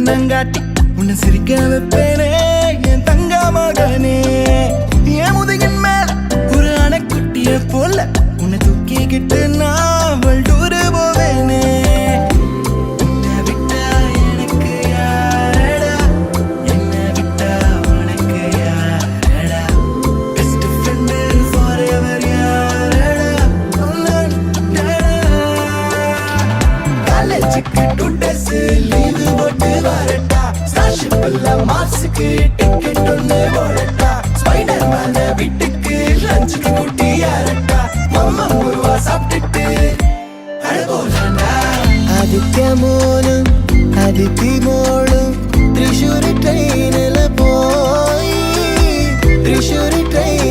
கண்ணங்காட்டி உன்னை சிரிக்க வைப்பேனே என் தங்க மகனே. என் முதுகின் மேல ஒரு அணைக்குட்டிய போல உன்னை தூக்கிக்கிட்டு நான் வல்டூரு போவேனே. உன்னை விட்டா எனக்கு யாரடா, என்னை விட்டா உனக்கு யாரடா, பெஸ்ட் ஃப்ரெண்டு ஃபாரெவர் யாரடா, காலேஜுக்கு 2 days லீவு போட்டு வரட்டா, ஸ்காலர்ஷிப்ல மார்க்ஸுக்கு டிக்கெட் ஒன்று போடட்டா, ஸ்பைடர் மேன வீட்டுக்கு லஞ்சுக்கு கூட்டி யாரட்டா, மம்மா முருவா சாப்பிட்டுட்டு அழகோலண்டா. ആദിത്യ മോനും അതിഥി മോളും തൃശ്ശൂർ ട്രെയിനിൽ പോയി, തൃശ്ശൂർ ട്രെയിൻ